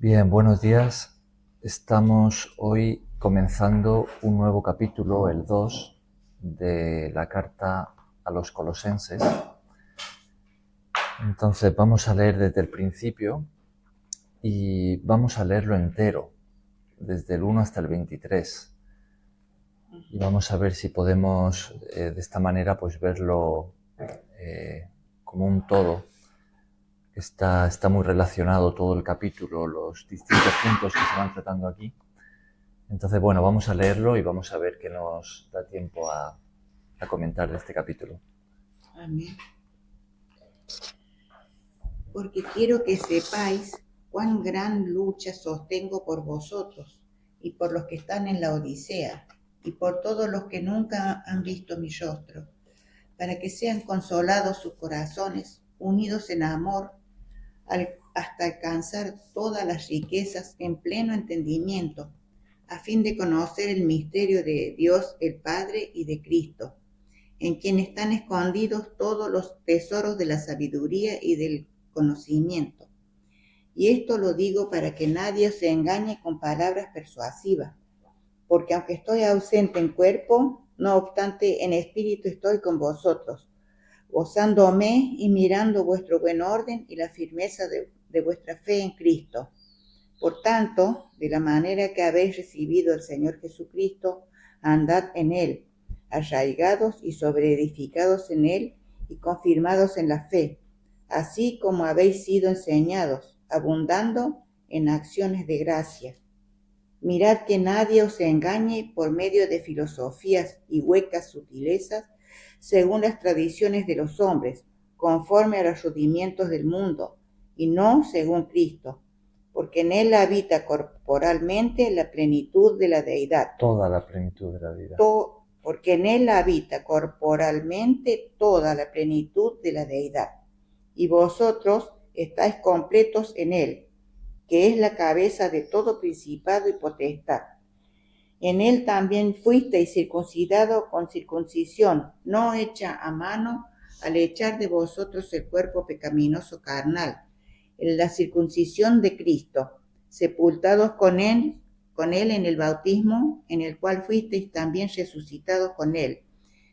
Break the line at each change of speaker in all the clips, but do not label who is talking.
Bien, buenos días. Estamos hoy comenzando un nuevo capítulo, el 2, de la carta a los Colosenses. Entonces vamos a leer desde el principio y vamos a leerlo entero, desde el 1 hasta el 23. Y vamos a ver si podemos de esta manera pues verlo como un todo. Está muy relacionado todo el capítulo, los distintos puntos que se van tratando aquí. Entonces, bueno, vamos a leerlo y vamos a ver qué nos da tiempo a comentar de este capítulo.
Amén. Porque quiero que sepáis cuán gran lucha sostengo por vosotros y por los que están en la Odisea y por todos los que nunca han visto mi rostro, para que sean consolados sus corazones, unidos en amor, hasta alcanzar todas las riquezas en pleno entendimiento, a fin de conocer el misterio de Dios el Padre y de Cristo, en quien están escondidos todos los tesoros de la sabiduría y del conocimiento. Y esto lo digo para que nadie se engañe con palabras persuasivas, porque aunque estoy ausente en cuerpo, no obstante en espíritu estoy con vosotros, gozándome y mirando vuestro buen orden y la firmeza de vuestra fe en Cristo. Por tanto, de la manera que habéis recibido al Señor Jesucristo, andad en Él, arraigados y sobreedificados en Él y confirmados en la fe, así como habéis sido enseñados, abundando en acciones de gracia. Mirad que nadie os engañe por medio de filosofías y huecas sutilezas, según las tradiciones de los hombres, conforme a los rudimientos del mundo, y no según Cristo, porque en Él habita corporalmente la plenitud de la deidad.
Toda la plenitud de la vida.
Porque en Él habita corporalmente toda la plenitud de la deidad. Y vosotros estáis completos en Él, que es la cabeza de todo principado y potestad. En Él también fuisteis circuncidado con circuncisión, no hecha a mano, al echar de vosotros el cuerpo pecaminoso carnal, en la circuncisión de Cristo, sepultados con él en el bautismo, en el cual fuisteis también resucitados con Él,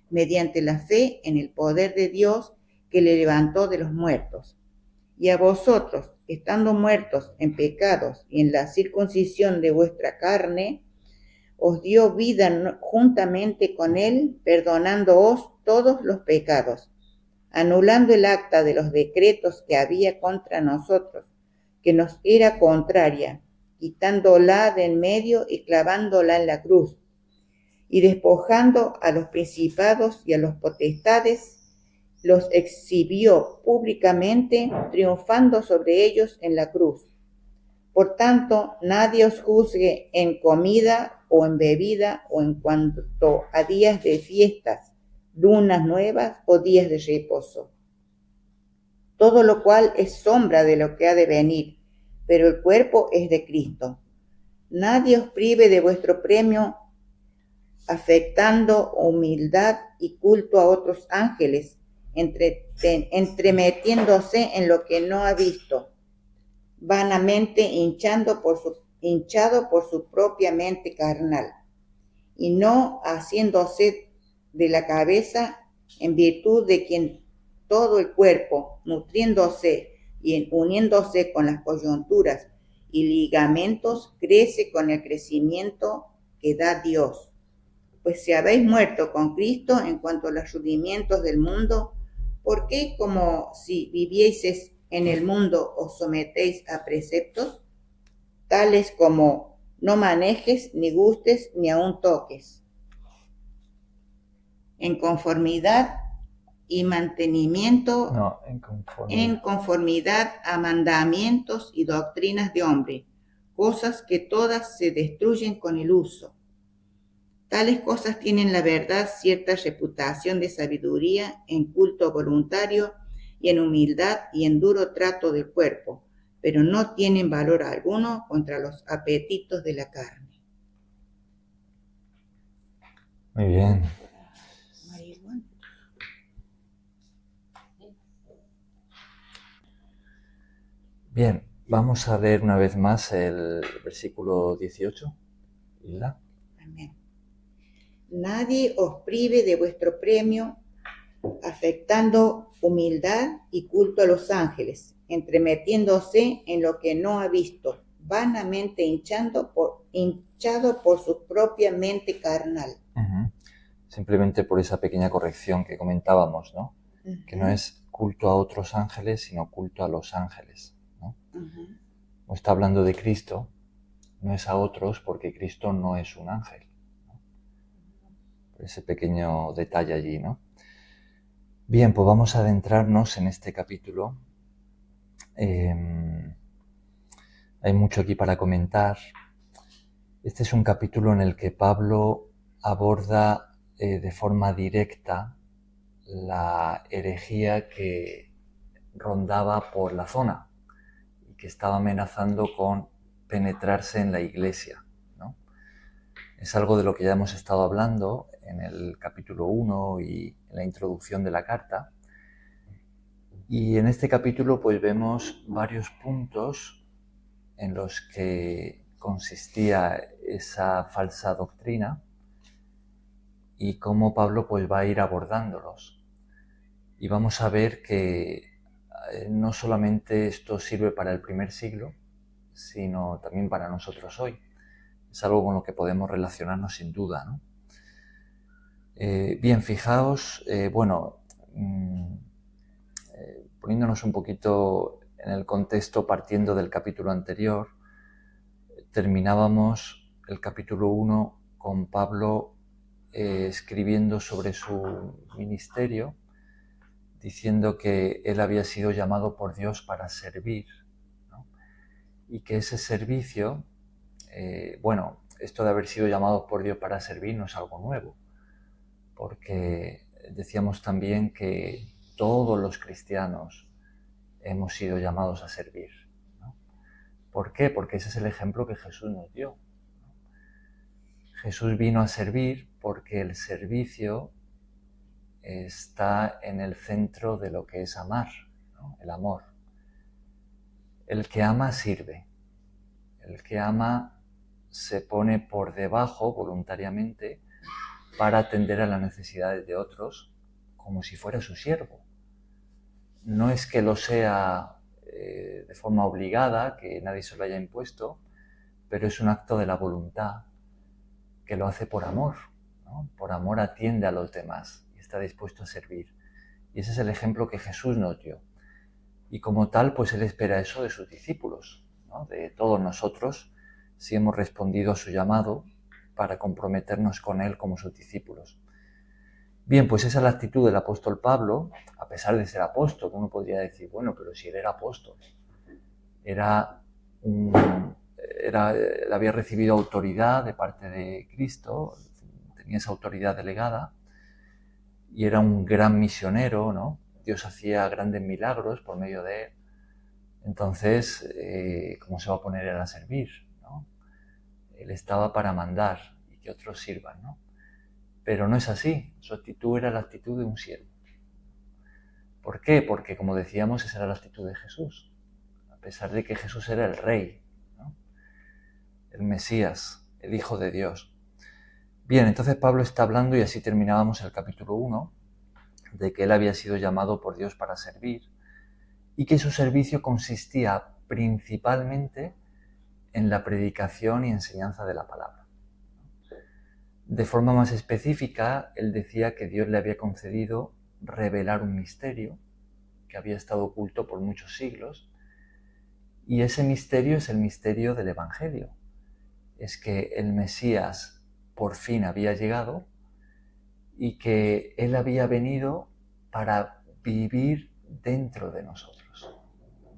mediante la fe en el poder de Dios que le levantó de los muertos. Y a vosotros, estando muertos en pecados y en la circuncisión de vuestra carne, os dio vida juntamente con Él, perdonándoos todos los pecados, anulando el acta de los decretos que había contra nosotros, que nos era contraria, quitándola de en medio y clavándola en la cruz, y despojando a los principados y a los potestades, los exhibió públicamente, triunfando sobre ellos en la cruz. Por tanto, nadie os juzgue en comida o en bebida o en cuanto a días de fiestas, lunas nuevas o días de reposo. Todo lo cual es sombra de lo que ha de venir, pero el cuerpo es de Cristo. Nadie os prive de vuestro premio, afectando humildad y culto a otros ángeles, entremetiéndose en lo que no ha visto, vanamente hinchado por su propia mente carnal, y no haciéndose de la cabeza, en virtud de quien todo el cuerpo, nutriéndose y uniéndose con las coyunturas y ligamentos, crece con el crecimiento que da Dios. Pues si habéis muerto con Cristo en cuanto a los rudimientos del mundo, ¿por qué, como si vivieseis en el mundo, os sometéis a preceptos, tales como no manejes, ni gustes, ni aun toques, en conformidad y mantenimiento, en conformidad a mandamientos y doctrinas de hombre, cosas que todas se destruyen con el uso? Tales cosas tienen la verdad cierta reputación de sabiduría en culto voluntario y en humildad y en duro trato del cuerpo, pero no tienen valor alguno contra los apetitos de la carne.
Muy bien. Bien, Vamos a leer una vez más el versículo 18. Hilda.
Amén. Nadie os prive de vuestro premio, afectando humildad y culto a los ángeles, entremetiéndose en lo que no ha visto, vanamente hinchado por su propia mente carnal.
Simplemente por esa pequeña corrección que comentábamos, ¿no? Que no es culto a otros ángeles, sino culto a los ángeles, ¿no? No está hablando de Cristo, no es a otros, porque Cristo no es un ángel, ¿no? Por ese pequeño detalle allí, ¿no? Bien, pues vamos a adentrarnos en este capítulo. Hay mucho aquí para comentar. Este es un capítulo en el que Pablo aborda de forma directa la herejía que rondaba por la zona y que estaba amenazando con penetrarse en la iglesia, ¿no? Es algo de lo que ya hemos estado hablando en el capítulo 1 y en la introducción de la carta. Y en este capítulo pues vemos varios puntos en los que consistía esa falsa doctrina y cómo Pablo pues va a ir abordándolos. Y vamos a ver que no solamente esto sirve para el primer siglo, sino también para nosotros hoy. Es algo con lo que podemos relacionarnos sin duda, ¿no? Bien, fijaos, poniéndonos un poquito en el contexto partiendo del capítulo anterior, terminábamos el capítulo 1 con Pablo escribiendo sobre su ministerio, diciendo que él había sido llamado por Dios para servir, ¿no? Y que ese servicio, esto de haber sido llamado por Dios para servir no es algo nuevo, porque decíamos también que todos los cristianos hemos sido llamados a servir, ¿no? ¿Por qué? Porque ese es el ejemplo que Jesús nos dio. Jesús vino a servir porque el servicio está en el centro de lo que es amar, ¿no? El amor. El que ama sirve. El que ama se pone por debajo voluntariamente para atender a las necesidades de otros como si fuera su siervo. No es que lo sea de forma obligada, que nadie se lo haya impuesto, pero es un acto de la voluntad que lo hace por amor, ¿no? Por amor atiende a los demás y está dispuesto a servir. Y ese es el ejemplo que Jesús nos dio. Y como tal, pues Él espera eso de sus discípulos, ¿no? De todos nosotros, si hemos respondido a su llamado para comprometernos con Él como sus discípulos. Bien, pues esa es la actitud del apóstol Pablo, a pesar de ser apóstol. Uno podría decir, bueno, pero si él era apóstol, él había recibido autoridad de parte de Cristo, tenía esa autoridad delegada y era un gran misionero, ¿no? Dios hacía grandes milagros por medio de él. Entonces, ¿cómo se va a poner él a servir, ¿no? Él estaba para mandar y que otros sirvan, ¿no? Pero no es así. Su actitud era la actitud de un siervo. ¿Por qué? Porque, como decíamos, esa era la actitud de Jesús. A pesar de que Jesús era el Rey, ¿no? El Mesías, el Hijo de Dios. Bien, entonces Pablo está hablando, y así terminábamos el capítulo 1, de que él había sido llamado por Dios para servir y que su servicio consistía principalmente en la predicación y enseñanza de la palabra. De forma más específica, él decía que Dios le había concedido revelar un misterio que había estado oculto por muchos siglos, y ese misterio es el misterio del Evangelio. Es que el Mesías por fin había llegado y que Él había venido para vivir dentro de nosotros,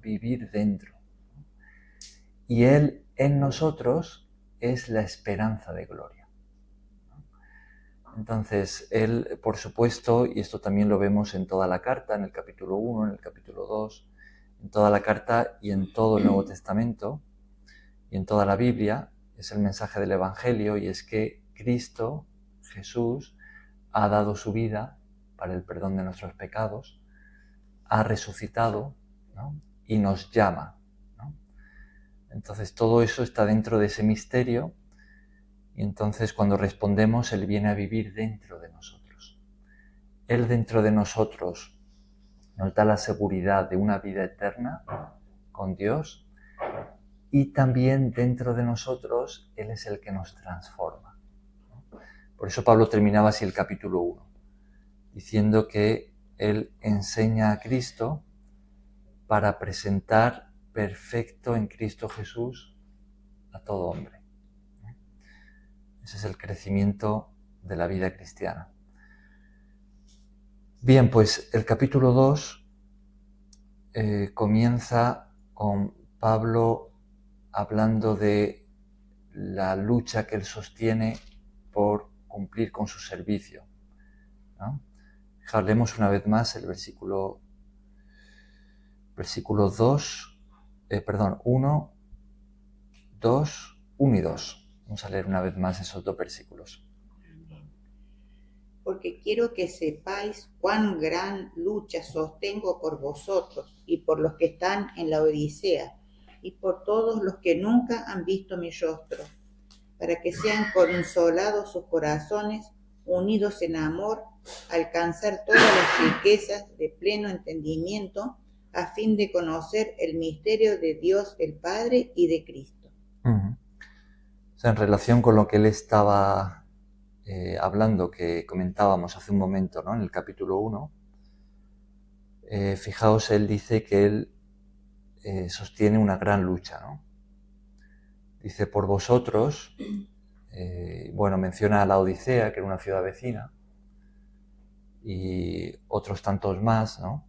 vivir dentro. Y Él en nosotros es la esperanza de gloria. Entonces, Él, por supuesto, y esto también lo vemos en toda la carta, en el capítulo 1, en el capítulo 2, en toda la carta y en todo el Nuevo Testamento y en toda la Biblia, es el mensaje del Evangelio, y es que Cristo, Jesús, ha dado su vida para el perdón de nuestros pecados, ha resucitado, ¿no? Y nos llama, ¿no? Entonces todo eso está dentro de ese misterio y entonces cuando respondemos Él viene a vivir dentro de nosotros. Él dentro de nosotros nos da la seguridad de una vida eterna con Dios y también dentro de nosotros Él es el que nos transforma. Por eso Pablo terminaba así el capítulo 1, diciendo que Él enseña a Cristo para presentar perfecto en Cristo Jesús a todo hombre. Ese es el crecimiento de la vida cristiana. Bien, pues el capítulo 2 comienza con Pablo hablando de la lucha que él sostiene por cumplir con su servicio, ¿no? Leemos una vez más el versículo 1, 2, 1 y 2. Vamos a leer una vez más esos dos versículos.
Porque quiero que sepáis cuán gran lucha sostengo por vosotros y por los que están en la Odisea y por todos los que nunca han visto mi rostro, para que sean consolados sus corazones, unidos en amor, alcanzar todas las riquezas de pleno entendimiento, a fin de conocer el misterio de Dios el Padre y de Cristo.
O sea, en relación con lo que él estaba hablando, que comentábamos hace un momento, ¿no? En el capítulo 1, fijaos, él dice que él sostiene una gran lucha, ¿no? Dice, por vosotros, menciona a la Odisea, que era una ciudad vecina, y otros tantos más, ¿no?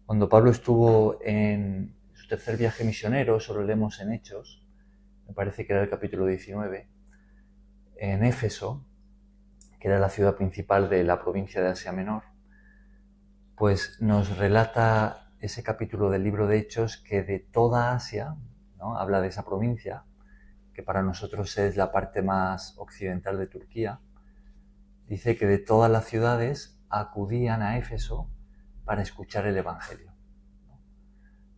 Cuando Pablo estuvo en su tercer viaje misionero, eso lo leemos en Hechos, me parece que era el capítulo 19, en Éfeso, que era la ciudad principal de la provincia de Asia Menor, pues nos relata ese capítulo del libro de Hechos que de toda Asia, ¿no? Habla de esa provincia, que para nosotros es la parte más occidental de Turquía, dice que de todas las ciudades acudían a Éfeso para escuchar el Evangelio.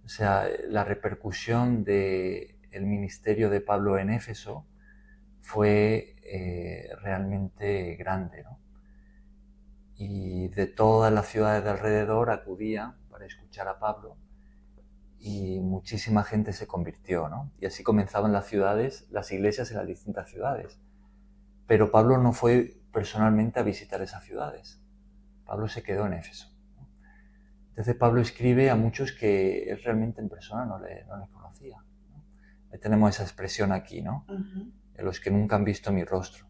O sea, la repercusión del ministerio de Pablo en Éfeso fue realmente grande, ¿no? Y de todas las ciudades de alrededor acudían para escuchar a Pablo y muchísima gente se convirtió, ¿no? Y así comenzaban las ciudades, las iglesias en las distintas ciudades. Pero Pablo no fue personalmente a visitar esas ciudades. Pablo se quedó en Éfeso. Entonces Pablo escribe a muchos que él realmente en persona no les conocía, ¿no? Ahí tenemos esa expresión aquí, ¿no? De los que nunca han visto mi rostro.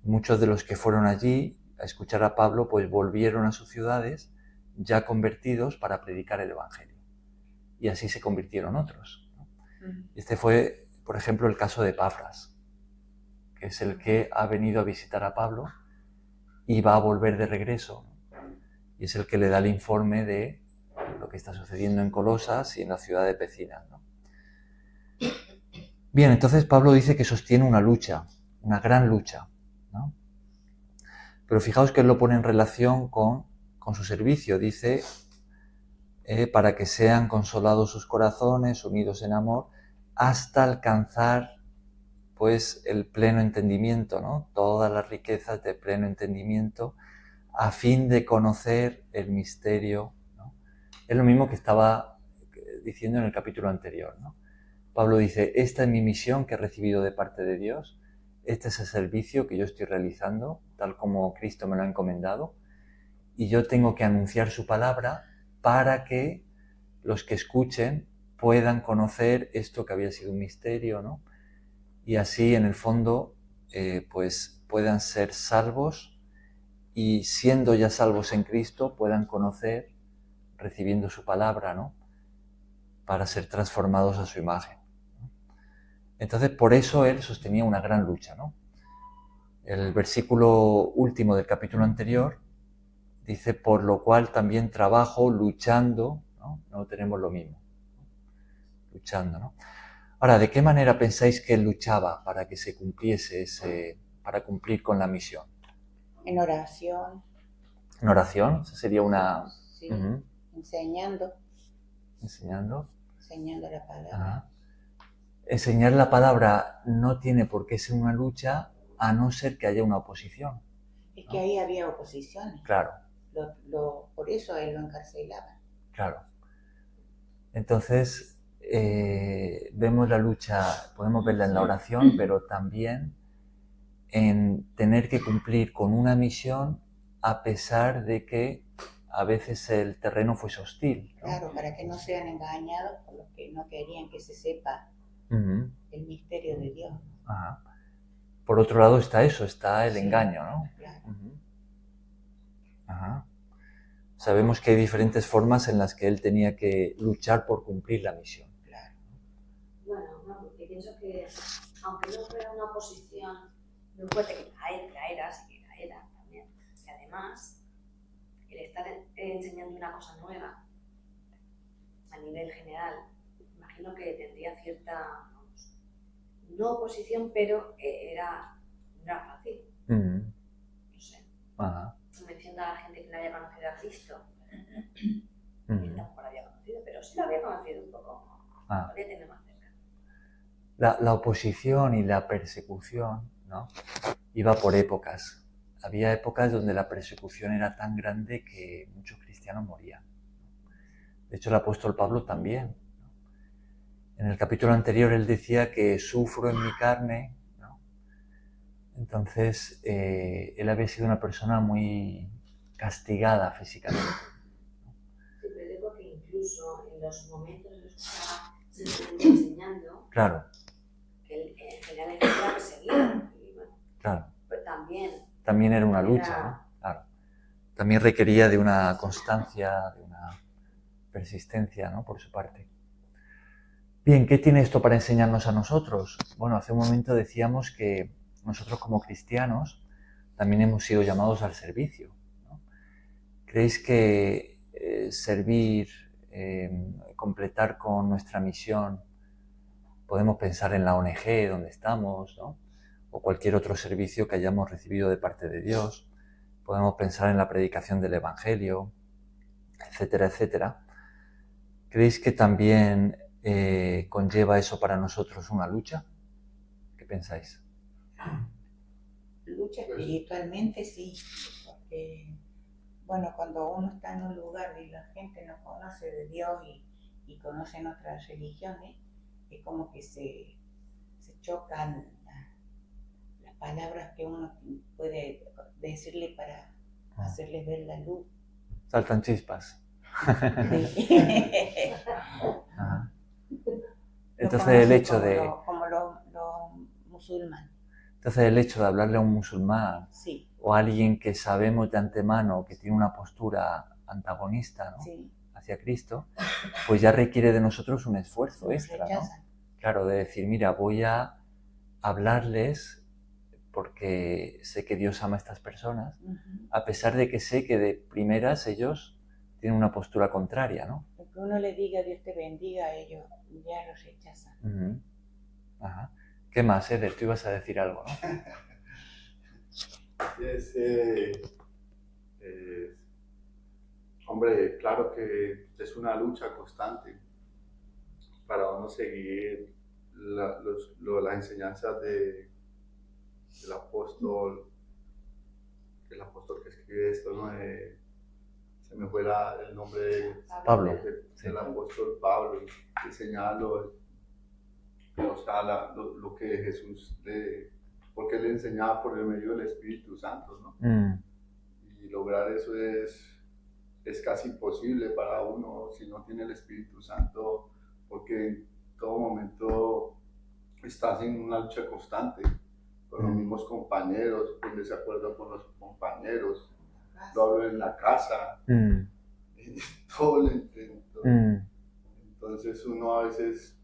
Muchos de los que fueron allí a escuchar a Pablo, pues volvieron a sus ciudades ya convertidos para predicar el Evangelio. Y así se convirtieron otros, ¿no? Este fue, por ejemplo, el caso de Epafras, que es el que ha venido a visitar a Pablo y va a volver de regreso, ¿no? Y es el que le da el informe de lo que está sucediendo en Colosas y en la ciudad de vecinas, ¿no? Bien, entonces Pablo dice que sostiene una lucha, una gran lucha, ¿no? Pero fijaos que él lo pone en relación con su servicio. Dice, para que sean consolados sus corazones, unidos en amor, hasta alcanzar pues el pleno entendimiento, ¿no? Todas las riquezas de pleno entendimiento, a fin de conocer el misterio, ¿no? Es lo mismo que estaba diciendo en el capítulo anterior, ¿no? Pablo dice, esta es mi misión que he recibido de parte de Dios, este es el servicio que yo estoy realizando, tal como Cristo me lo ha encomendado, y yo tengo que anunciar su palabra para que los que escuchen puedan conocer esto que había sido un misterio, ¿no? Y así, en el fondo, pues puedan ser salvos y siendo ya salvos en Cristo, puedan conocer, recibiendo su palabra, ¿no? Para ser transformados a su imagen. Entonces, por eso él sostenía una gran lucha, ¿no? El versículo último del capítulo anterior dice, por lo cual también trabajo luchando, ¿no? No tenemos lo mismo, luchando, ¿no? Ahora, ¿de qué manera pensáis que él luchaba para que se cumpliese para cumplir con la misión?
En oración.
¿En oración? Esa sería una...
Sí, enseñando
Enseñando
la palabra.
Ajá. enseñar la palabra no tiene por qué ser una lucha a no ser que haya una oposición.
Es que ahí había oposiciones.
Claro.
Por eso a él lo encarcelaban.
Claro. Entonces, vemos la lucha, podemos verla en la oración, pero también en tener que cumplir con una misión a pesar de que a veces el terreno fuese hostil, ¿no?
Claro, para que no sean engañados por los que no querían que se sepa el misterio de Dios.
Ajá. Por otro lado está eso, está el engaño, ¿no?
Claro.
Ajá. Sabemos que hay diferentes formas en las que él tenía que luchar por cumplir la misión.
Claro.
Bueno, no, porque pienso que aunque no fuera una oposición muy fuerte, que la era, sí que la era también, y además el estar enseñando una cosa nueva a nivel general, imagino que tendría cierta, vamos, no oposición, pero no era fácil. No sé.
Ajá.
Convenciendo a la gente que no había conocido a Cristo. Él tampoco lo había conocido, pero sí lo había conocido un poco. Lo había tenido más cerca.
La oposición y la persecución, ¿no? Iba por épocas. Había épocas donde la persecución era tan grande que muchos cristianos morían. De hecho, el apóstol Pablo también. En el capítulo anterior él decía que sufro en mi carne, ¿no? Entonces, él había sido una persona muy castigada físicamente.
Sí, pero digo que incluso en los momentos en los que estaba simplemente enseñando,
claro,
que él en general era perseguido. Y bueno,
claro.
pero
También era una lucha, ¿no? Claro. También requería de una constancia, de una persistencia, ¿no? Por su parte. Bien, ¿qué tiene esto para enseñarnos a nosotros? Bueno, hace un momento decíamos que nosotros como cristianos también hemos sido llamados al servicio, ¿no? ¿Creéis que servir, completar con nuestra misión, podemos pensar en la ONG donde estamos, ¿no? O cualquier otro servicio que hayamos recibido de parte de Dios? Podemos pensar en la predicación del Evangelio, etcétera, etcétera. ¿Creéis que también conlleva eso para nosotros una lucha? ¿Qué pensáis?
Lucha espiritualmente, sí, porque, bueno, cuando uno está en un lugar y la gente no conoce de Dios y conocen otras religiones, es como que se chocan las palabras que uno puede decirle para hacerles ver la luz.
Saltan chispas.
Sí.
Ajá. Entonces el hecho de...
Como los musulmanes.
Entonces el hecho de hablarle a un musulmán,
sí,
o a alguien que sabemos de antemano que tiene una postura antagonista, ¿no?
Sí.
Hacia Cristo, pues ya requiere de nosotros un esfuerzo extra, ¿no?
Rechazan.
Claro, de decir, mira, voy a hablarles porque sé que Dios ama a estas personas, a pesar de que sé que de primeras ellos tienen una postura contraria, ¿no?
Lo que uno le diga Dios te bendiga, a ellos ya los rechazan.
Ajá. ¿Qué más, Eder? Tú ibas a decir algo, ¿no?
Hombre, claro que es una lucha constante para uno seguir las enseñanzas del apóstol que escribe esto, ¿no? Se me fue el nombre de
Pablo.
Del apóstol Pablo, que señala lo que Jesús porque él enseñaba por el medio del Espíritu Santo, ¿no? Y lograr eso es casi imposible para uno si no tiene el Espíritu Santo, porque en todo momento estás en una lucha constante con los mismos compañeros, con desacuerdo con los compañeros, lo hablo en la casa, en todo lo intento. Entonces uno a veces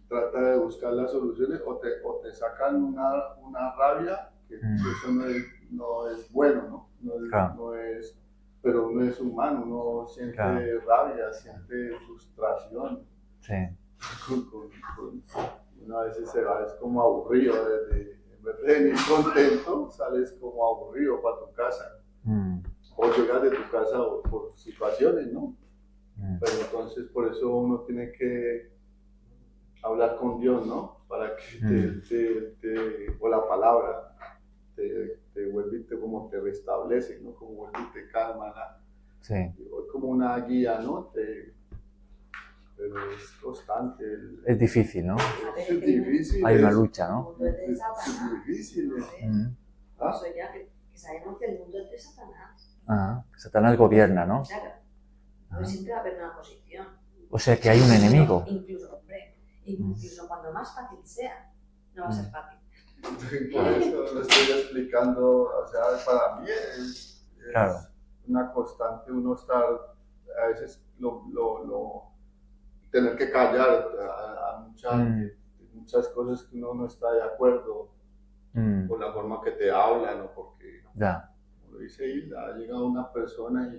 trata de buscar las soluciones o te sacan una rabia, que eso no es bueno, ¿no? Pero uno es humano, uno siente rabia, siente frustración.
Sí.
Uno a veces se va, es como aburrido, en vez de venir contento, sales como aburrido para tu casa. O llegas de tu casa por situaciones, ¿no? Pero entonces por eso uno tiene que hablar con Dios, ¿no? Para para que o la palabra te vuelve y como te restablece, ¿no? Como vuelve y te calma,
Sí.
es como una guía, ¿no? Pero es constante.
Es difícil, ¿no?
Es difícil.
Hay una lucha, ¿no?
Es difícil.
¿Ah? Eso ya que sabemos que el mundo es de Satanás.
Satanás gobierna, ¿no?
Claro. Pero siempre va a haber una oposición.
O sea que hay un enemigo.
Incluso cuando más fácil sea, no va a ser fácil.
Por eso lo estoy explicando, o sea, para mí es
claro.
una constante uno estar, a veces tener que callar a muchas cosas que uno no está de acuerdo con la forma que te hablan o porque, como lo dice Hilda, ha llegado una persona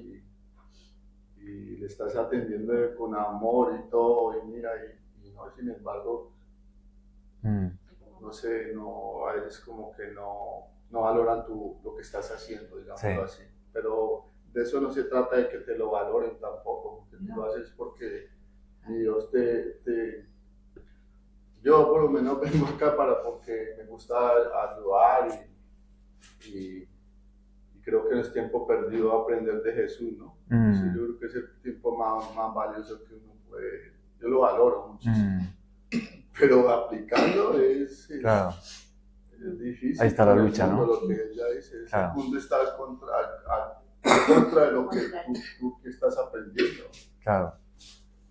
y le estás atendiendo con amor y todo, y mira, y no, sin embargo, no sé, a veces como que no valoran lo que estás haciendo, digámoslo así. Pero de eso no se trata de que te lo valoren tampoco, porque tú lo haces porque Dios yo por lo menos vengo acá porque me gusta ayudar y creo que no es tiempo perdido aprender de Jesús, ¿no? Sí, yo creo que es el tiempo más valioso que uno puede, yo lo valoro muchísimo. Pero aplicarlo es difícil.
Ahí está la lucha,
mundo,
¿no?
Lo que ella dice, el mundo está contra de lo que tú estás aprendiendo.
Claro,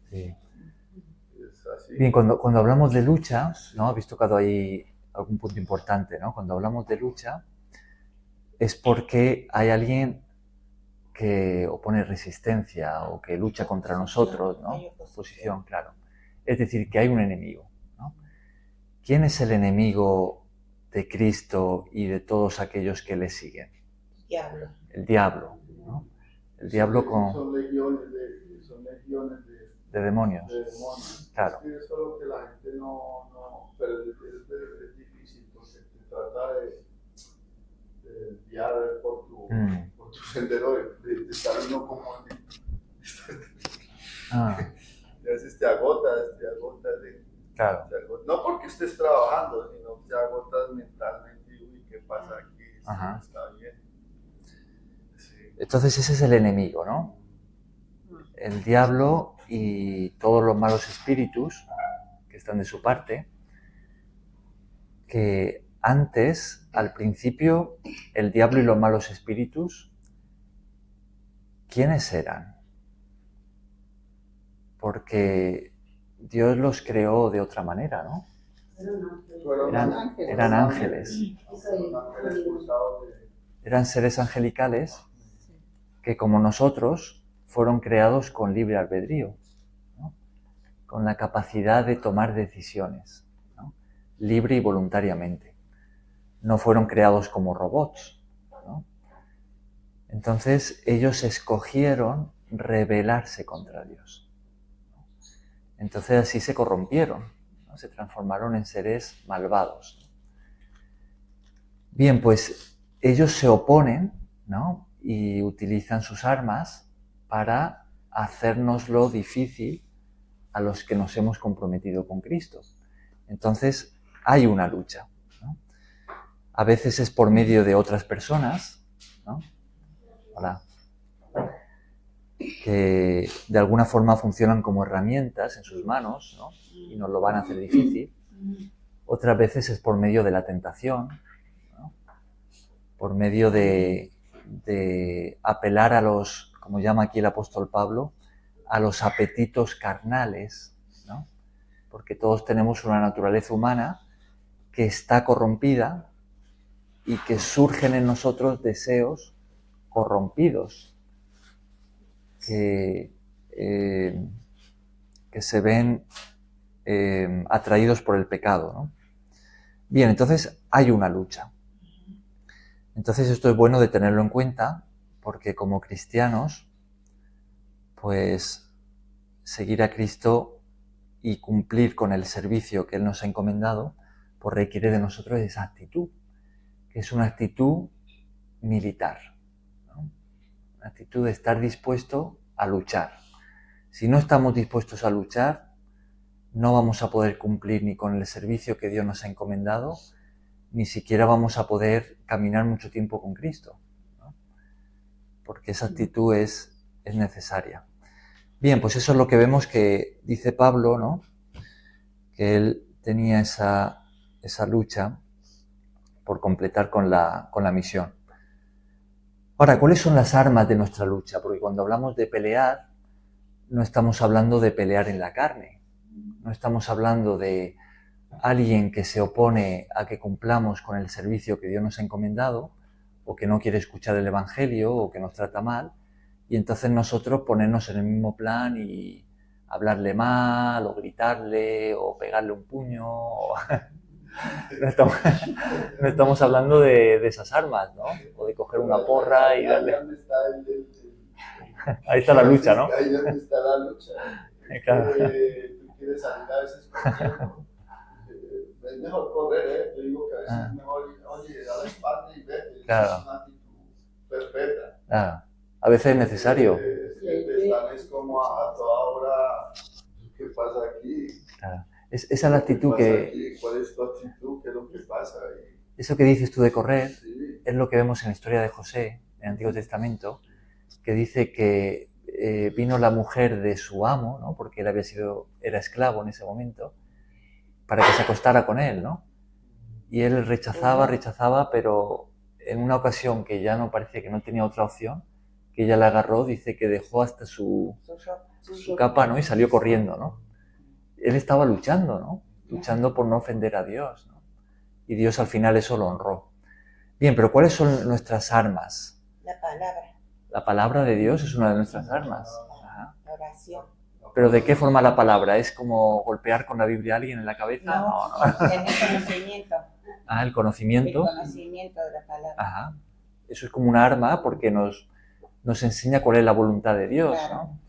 sí.
Es así.
Bien, cuando hablamos de lucha, ¿no? Habéis tocado ahí algún punto importante, ¿no? Cuando hablamos de lucha es porque hay alguien que opone resistencia o que lucha contra nosotros, ¿no? Oposición, claro. Es decir, que hay un enemigo, ¿no? ¿Quién es el enemigo de Cristo y de todos aquellos que le siguen?
Diablo.
El diablo, ¿no? El diablo
Son legiones
de demonios. Claro.
Es solo que la gente no, pero es difícil porque se trata de guiar por tu sendero de estar uno como a veces te agotas
claro.
no porque estés trabajando, sino te agotas mentalmente y ¿qué pasa aquí? No está bien. Sí.
Entonces ese es el enemigo, ¿no? El diablo y todos los malos espíritus que están de su parte, que antes, al principio, el diablo y los malos espíritus, ¿quiénes eran? Porque Dios los creó de otra manera, ¿no? Eran ángeles. Eran seres angelicales que, como nosotros, fueron creados con libre albedrío, ¿no? Con la capacidad de tomar decisiones, ¿no? Libre y voluntariamente. No fueron creados como robots, ¿no? Entonces ellos escogieron rebelarse contra Dios, ¿no? Entonces así se corrompieron, ¿no? Se transformaron en seres malvados. Bien, pues ellos se oponen, ¿no? Y utilizan sus armas para hacérnoslo difícil a los que nos hemos comprometido con Cristo. Entonces hay una lucha, ¿no? A veces es por medio de otras personas, ¿no? Hola. Que de alguna forma funcionan como herramientas en sus manos, ¿no? Y nos lo van a hacer difícil. Otras veces es por medio de la tentación, ¿no? Por medio de apelar a los, como llama aquí el apóstol Pablo, a los apetitos carnales, ¿no? Porque todos tenemos una naturaleza humana que está corrompida y que surgen en nosotros deseos corrompidos que se ven atraídos por el pecado, ¿no? Bien, entonces hay una lucha. Entonces esto es bueno de tenerlo en cuenta porque como cristianos, pues seguir a Cristo y cumplir con el servicio que Él nos ha encomendado, pues requiere de nosotros esa actitud, que es una actitud militar, ¿no? Una actitud de estar dispuesto a luchar. Si no estamos dispuestos a luchar, no vamos a poder cumplir ni con el servicio que Dios nos ha encomendado, ni siquiera vamos a poder caminar mucho tiempo con Cristo, ¿no? Porque esa actitud es necesaria. Bien, pues eso es lo que vemos que dice Pablo, ¿no? Que él tenía esa lucha por completar con la misión. Ahora, ¿cuáles son las armas de nuestra lucha? Porque cuando hablamos de pelear, no estamos hablando de pelear en la carne, no estamos hablando de alguien que se opone a que cumplamos con el servicio que Dios nos ha encomendado, o que no quiere escuchar el Evangelio, o que nos trata mal, y entonces nosotros ponernos en el mismo plan y hablarle mal, o gritarle, o pegarle un puño. No estamos hablando de esas armas, ¿no? O de coger una porra y darle... Ahí está la lucha, ¿no?
Ahí es donde está la lucha.
Claro.
Tú quieres salir a veces corriendo. Es mejor correr, ¿eh? Yo digo que a veces es mejor, oye, da la espalda y vete.
Claro.
Es una actitud perfecta.
Claro. A veces es necesario.
Es como a toda hora, ¿qué pasa aquí?
Claro. Esa es la actitud que...
¿Cuál es tu actitud? ¿Qué es lo que pasa?
Eso que dices tú de correr,
Sí.
es lo que vemos en la historia de José, en el Antiguo Testamento, que dice que vino la mujer de su amo, ¿no? Porque él era esclavo en ese momento, para que se acostara con él, ¿no? Y él rechazaba, pero en una ocasión que ya no parecía que no tenía otra opción, que ella la agarró, dice que dejó hasta su capa, ¿no? Y salió corriendo, ¿no? Él estaba luchando, ¿no? Luchando por no ofender a Dios, ¿no? Y Dios al final eso lo honró. Bien, pero ¿cuáles son nuestras armas?
La palabra,
La palabra de Dios es una de nuestras armas. Ajá.
la oración.
¿Pero de qué forma la palabra? ¿Es como golpear con la Biblia a alguien en la cabeza?
No, tener conocimiento.
Ah, el
El
conocimiento.
conocimiento de la palabra.
Ajá. Eso es como una arma porque nos enseña cuál es la voluntad de Dios,
Claro.
¿no?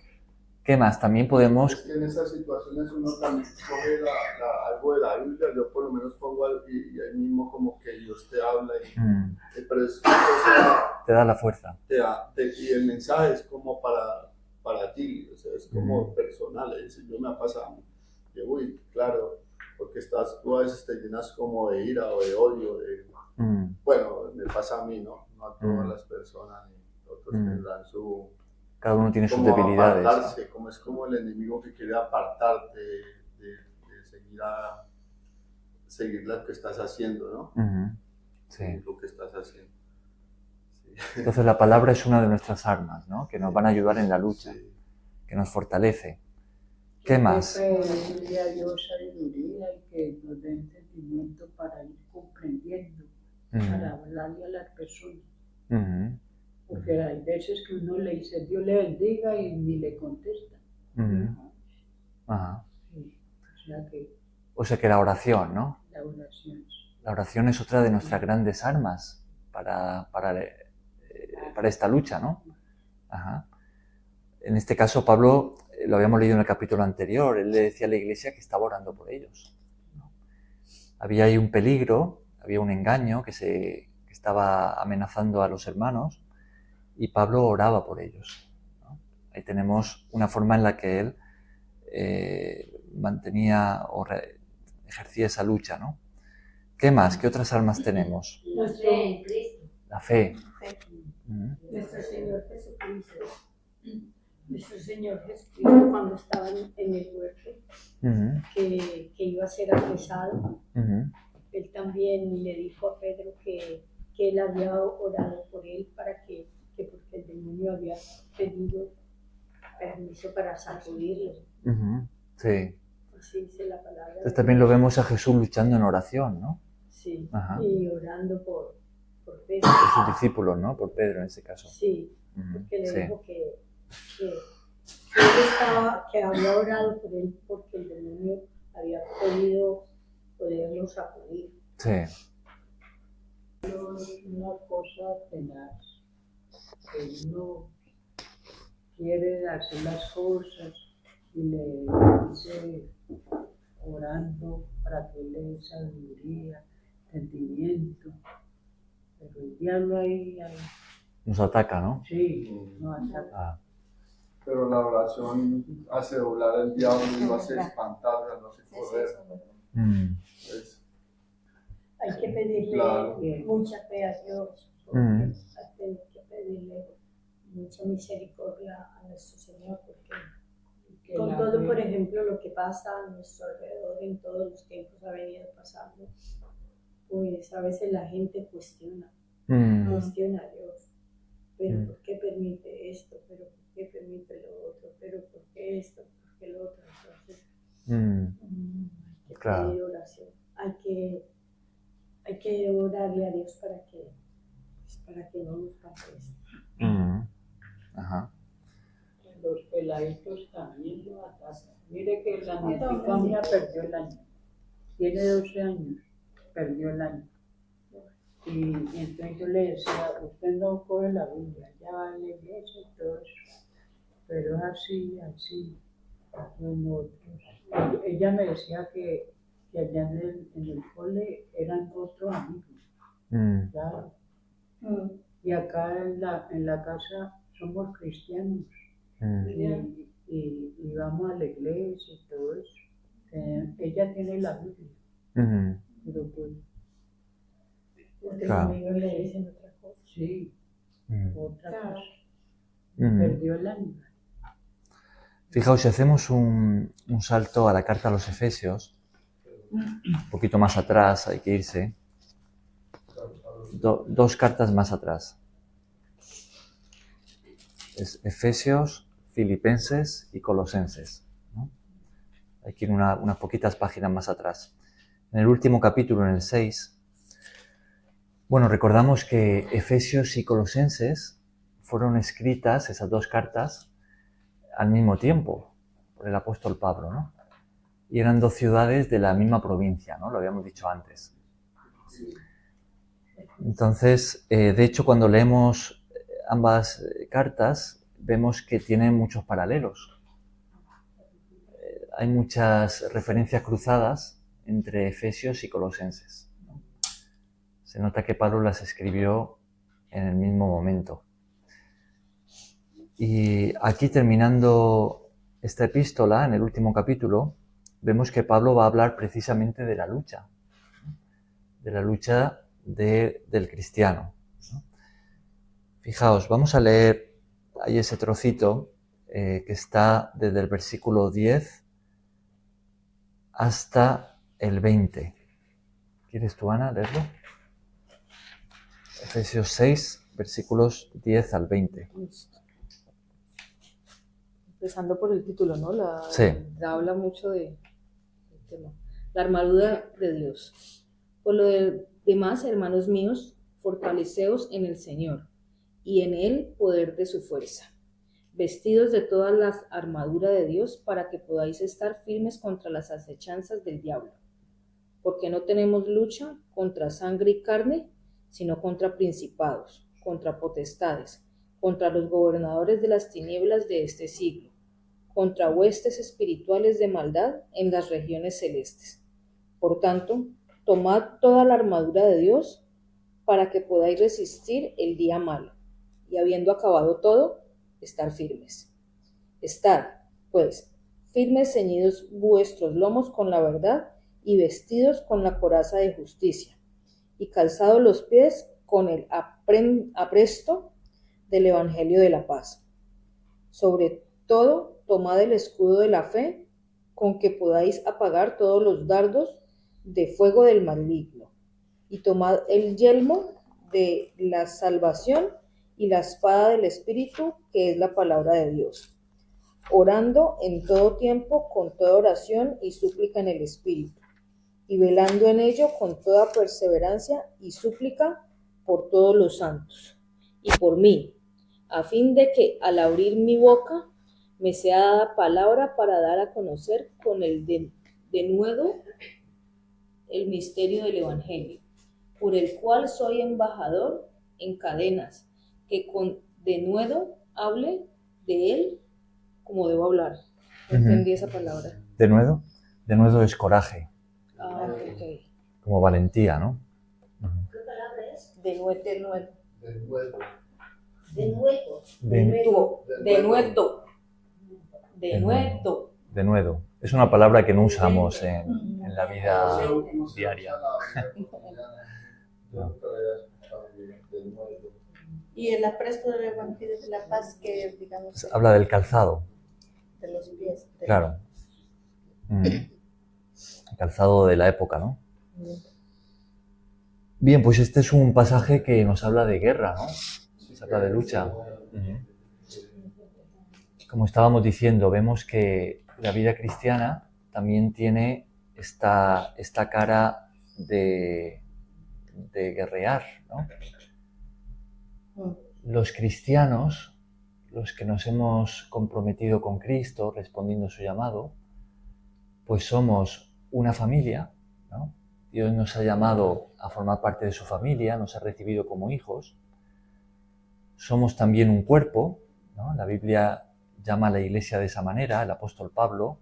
¿Qué más? También podemos...
Es que en esas situaciones uno también coge algo de la Biblia, yo por lo menos pongo algo y ahí mismo como que Dios te habla, pero es, o sea,
te da la fuerza.
Y el mensaje es como para ti, o sea, es como personal, yo me ha pasado, que uy, claro, porque tú a veces te llenas como de ira o de odio, bueno, me pasa a mí, ¿no? No a todas las personas, ni otros tendrán su...
Cada uno tiene sus
como
debilidades.
Apartarse, como es como el enemigo que quiere apartarte de seguir lo que estás haciendo, ¿no?
Sí.
Lo que estás haciendo. Sí.
Entonces la palabra es una de nuestras armas, ¿no? Que nos van a ayudar en la lucha, que nos fortalece. ¿Qué más?
Pedirle a Dios sabiduría y que nos dé entendimiento para ir comprendiendo, para hablarle a las personas. Porque hay veces que uno le dice Dios le bendiga y ni le contesta.
Ajá.
Sí,
o sea que la oración, ¿no?
La oración.
La oración es otra de nuestras grandes armas para esta lucha, ¿no? Ajá. En este caso, Pablo, lo habíamos leído en el capítulo anterior, él le decía a la iglesia que estaba orando por ellos, ¿no? Había ahí un peligro, había un engaño que estaba amenazando a los hermanos, y Pablo oraba por ellos, ¿no? Ahí tenemos una forma en la que él mantenía o ejercía esa lucha, ¿no? ¿Qué más? ¿Qué otras armas tenemos?
La fe en Cristo.
La fe.
Nuestro Señor Jesucristo. Nuestro Señor Jesucristo, cuando estaba en el huerto, que iba a ser apresado, él también le dijo a Pedro que él había orado por él para que porque el demonio había pedido permiso para sacudirlo.
Sí.
Así dice la palabra.
Entonces también lo vemos a Jesús luchando en oración, ¿no?
Sí.
Ajá.
Y orando por Pedro.
Por sus discípulos, ¿no? Por Pedro en este caso.
Sí, porque le
Sí.
dijo que había orado por él porque el demonio había podido poderlo sacudir.
Sí.
Una cosa tenaz, que uno quiere hacer las cosas y le dice orando para que le dé sabiduría, entendimiento, pero el diablo ahí
Nos ataca, ¿no?
sí, no ataca.
Pero la oración hace doblar al diablo y lo hace espantar, lo hace correr. Pues,
hay que pedirle
claro.
mucha fe a Dios, porque hay que pedirle mucha misericordia a nuestro Señor, porque con todo, por ejemplo, lo que pasa a nuestro alrededor en todos los tiempos ha venido pasando, pues a veces la gente cuestiona a Dios. Pero ¿por qué permite esto? ¿Pero por qué permite lo otro? ¿Pero por qué esto? ¿Por qué lo otro? Entonces, hay que pedir oración. Hay que orarle a Dios para que no nos pase eso.
Ajá.
Los peladitos también lo atacan. Mire que la nietica mía perdió el año. Tiene 12 años, perdió el año. Y entonces yo le decía, usted no coge la Biblia, ya va a la iglesia y todo eso. Pero es así. Bueno, ella me decía que allá en el cole eran otros amigos. Claro. Y acá en la casa somos cristianos. Y vamos a la iglesia y todo eso. Ella tiene la Biblia. Pero pues,
Claro.
Amigos le dicen otra cosa.
Sí, otra cosa. Perdió el ánima.
Fijaos, si hacemos un salto a la carta a los Efesios, un poquito más atrás hay que irse, dos cartas más atrás. Es Efesios, Filipenses y Colosenses, ¿no? Hay que ir unas poquitas páginas más atrás. En el último capítulo, en el 6, bueno, recordamos que Efesios y Colosenses fueron escritas, esas dos cartas, al mismo tiempo, por el apóstol Pablo, ¿no? Y eran dos ciudades de la misma provincia, ¿no? Lo habíamos dicho antes. Entonces, de hecho, cuando leemos ambas cartas, vemos que tienen muchos paralelos. Hay muchas referencias cruzadas entre Efesios y Colosenses, ¿no? Se nota que Pablo las escribió en el mismo momento. Y aquí, terminando esta epístola, en el último capítulo, vemos que Pablo va a hablar precisamente de la lucha del cristiano, ¿no? Fijaos, vamos a leer ahí ese trocito que está desde el versículo 10 hasta el 20. ¿Quieres tú, Ana, leerlo? Efesios 6, versículos 10 al 20.
Empezando por el título, ¿no?
Sí.
Habla mucho del tema. La armadura de Dios. Por lo demás, hermanos míos, fortaleceos en el Señor y en el poder de su fuerza, vestidos de toda la armadura de Dios para que podáis estar firmes contra las acechanzas del diablo. Porque no tenemos lucha contra sangre y carne, sino contra principados, contra potestades, contra los gobernadores de las tinieblas de este siglo, contra huestes espirituales de maldad en las regiones celestes. Por tanto, tomad toda la armadura de Dios para que podáis resistir el día malo, y habiendo acabado todo, estar firmes. Estad, pues, firmes, ceñidos vuestros lomos con la verdad y vestidos con la coraza de justicia, y calzados los pies con el apresto del evangelio de la paz. Sobre todo, tomad el escudo de la fe, con que podáis apagar todos los dardos de fuego del maligno, y tomad el yelmo de la salvación y la espada del Espíritu, que es la palabra de Dios, orando en todo tiempo con toda oración y súplica en el Espíritu, y velando en ello con toda perseverancia y súplica por todos los santos, y por mí, a fin de que al abrir mi boca me sea dada palabra para dar a conocer con el denuedo el misterio del Evangelio, por el cual soy embajador en cadenas, que con denuedo hable de él como debo hablar. No entendí esa palabra.
¿Denuedo? Denuedo es coraje.
Ok.
Como valentía, ¿no?
¿Qué palabra es?
Denuedo.
De nuevo.
Denuedo. Denuedo.
Denuedo. Es una palabra que no usamos en la vida diaria. No.
Y el apresto del Evangelio de la Paz, que digamos...
Habla del calzado.
De los pies.
Claro. El calzado de la época, ¿no? Bien, pues este es un pasaje que nos habla de guerra, ¿no? Se habla de lucha. Como estábamos diciendo, vemos que la vida cristiana también tiene esta cara de guerrear, ¿no? Los cristianos, los que nos hemos comprometido con Cristo, respondiendo a su llamado, pues somos una familia, ¿no? Dios nos ha llamado a formar parte de su familia, nos ha recibido como hijos. Somos también un cuerpo, ¿no? La Biblia llama a la iglesia de esa manera. El apóstol Pablo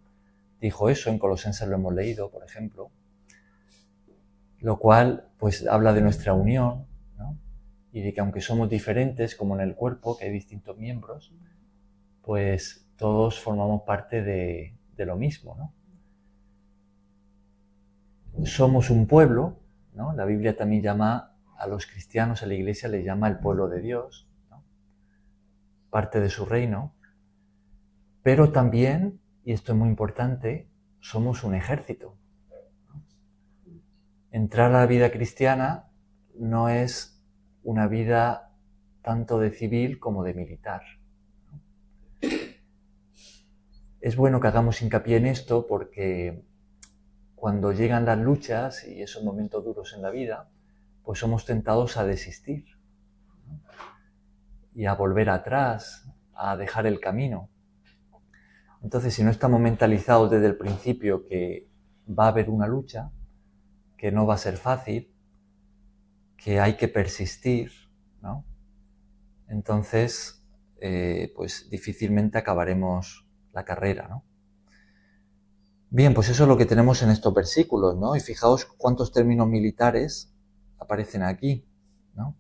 dijo eso, en Colosenses lo hemos leído, por ejemplo, lo cual pues habla de nuestra unión, ¿no? Y de que aunque somos diferentes, como en el cuerpo, que hay distintos miembros, pues todos formamos parte de lo mismo, ¿no? Somos un pueblo, ¿no? La Biblia también llama a los cristianos, a la iglesia le llama el pueblo de Dios, ¿no? Parte de su reino. Pero también, y esto es muy importante, somos un ejército. Entrar a la vida cristiana no es una vida tanto de civil como de militar. Es bueno que hagamos hincapié en esto porque cuando llegan las luchas y esos momentos duros en la vida, pues somos tentados a desistir, ¿no? Y a volver atrás, a dejar el camino. Entonces, si no estamos mentalizados desde el principio que va a haber una lucha, que no va a ser fácil, que hay que persistir, ¿no? Entonces, pues difícilmente acabaremos la carrera, ¿no? Bien, pues eso es lo que tenemos en estos versículos, ¿no? Y fijaos cuántos términos militares aparecen aquí, ¿no?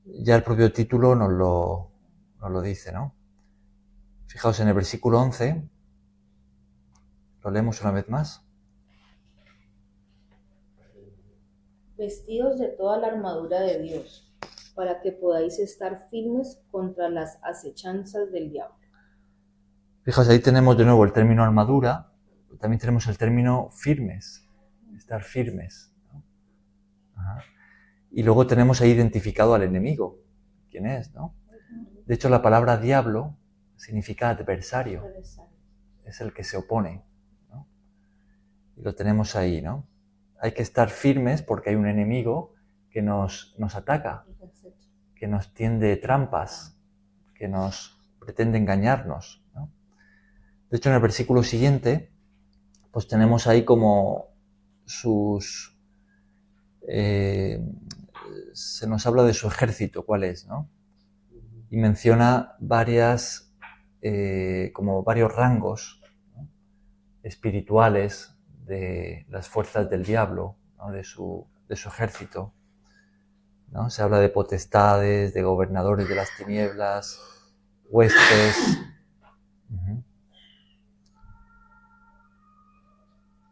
Ya el propio título nos lo dice, ¿no? Fijaos en el versículo 11, lo leemos una vez más.
Vestidos de toda la armadura de Dios, para que podáis estar firmes contra las acechanzas del diablo.
Fijaos, ahí tenemos de nuevo el término armadura, también tenemos el término firmes, estar firmes, ¿no? Ajá. Y luego tenemos ahí identificado al enemigo, ¿quién es, no? De hecho, la palabra diablo significa adversario, es el que se opone, ¿no? Y lo tenemos ahí, ¿no? Hay que estar firmes porque hay un enemigo que nos ataca, que nos tiende trampas, que nos pretende engañarnos, ¿no? De hecho, en el versículo siguiente, pues tenemos ahí como sus... se nos habla de su ejército, ¿cuál es, no? Y menciona como varios rangos, ¿no? Espirituales de las fuerzas del diablo, ¿no? de su ejército, ¿no? Se habla de potestades, de gobernadores de las tinieblas, huestes.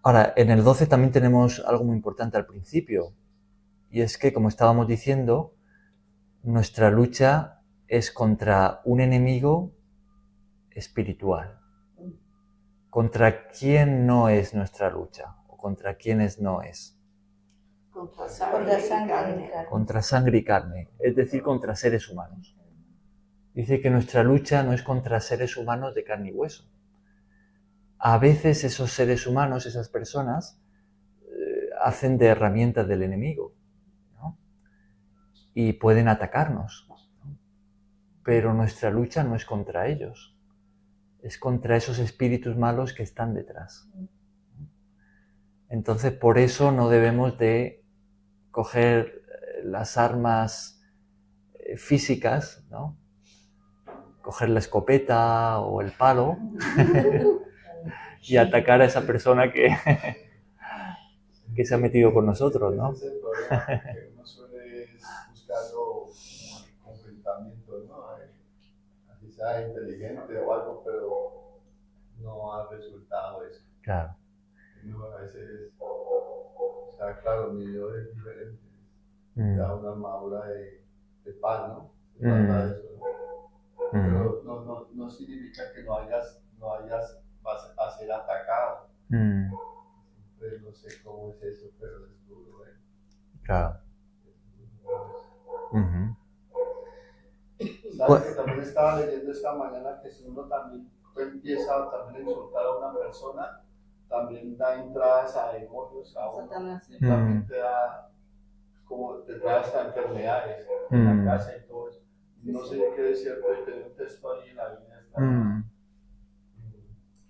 Ahora, en el 12 también tenemos algo muy importante al principio, y es que, como estábamos diciendo, nuestra lucha es contra un enemigo espiritual. ¿Contra quién no es nuestra lucha? ¿O contra quiénes no es?
Contra sangre y carne.
Contra sangre y carne, es decir, contra seres humanos. Dice que nuestra lucha no es contra seres humanos de carne y hueso. A veces esos seres humanos, esas personas, hacen de herramientas del enemigo, ¿no? Y pueden atacarnos, ¿no? Pero nuestra lucha no es contra ellos, es contra esos espíritus malos que están detrás. Entonces, por eso no debemos de coger las armas físicas, ¿no? Coger la escopeta o el palo y atacar a esa persona que se ha metido con nosotros, ¿no?
Ese es el problema, que uno suele buscarlo como enfrentamiento, ¿no? Así sea sea inteligente o algo, pero no ha resultado eso.
Claro.
No, a veces, o sea, claro, mi Dios es diferente. Da una armadura de paz, ¿no? Se trata de eso, ¿no? Pero no significa que no vas a ser atacado. Siempre no sé cómo es eso, pero es duro, ¿eh?
Claro.
¿Sabes que también estaba leyendo esta mañana que si uno también empieza también a insultar a una persona, también da entradas a demonios, a uno, y también te da, como te trae hasta enfermedades en la casa y todo eso. No sé qué es cierto, y tengo un texto ahí en la Biblia.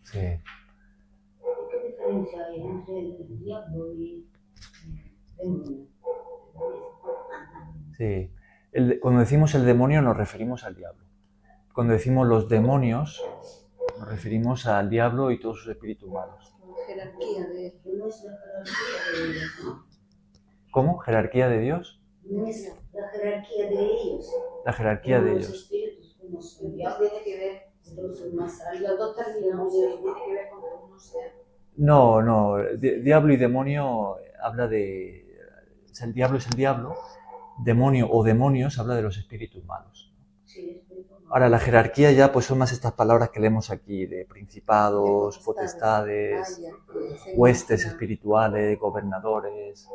Sí.
¿Qué diferencia hay entre el diablo y el demonio?
Sí. Cuando decimos el demonio nos referimos al diablo. Cuando decimos los demonios nos referimos al diablo y todos sus espíritus malos.
Jerarquía de él.
No es la jerarquía de ellos, ¿no?
¿Cómo? ¿Jerarquía de Dios?
No es la jerarquía de ellos.
La jerarquía de
Los
ellos.
espíritus, como son
El
diablos,
diablo tiene que ver,
otros son más
los
altos,
dos términos tiene que ver con que uno sea.
No. Diablo y demonio habla de... O sea, el diablo es el diablo. Demonio o demonios habla de los espíritus malos.
Sí, espíritu malo.
Ahora, la jerarquía ya pues son más estas palabras que leemos aquí de principados, potestades, huestes espirituales, gobernadores.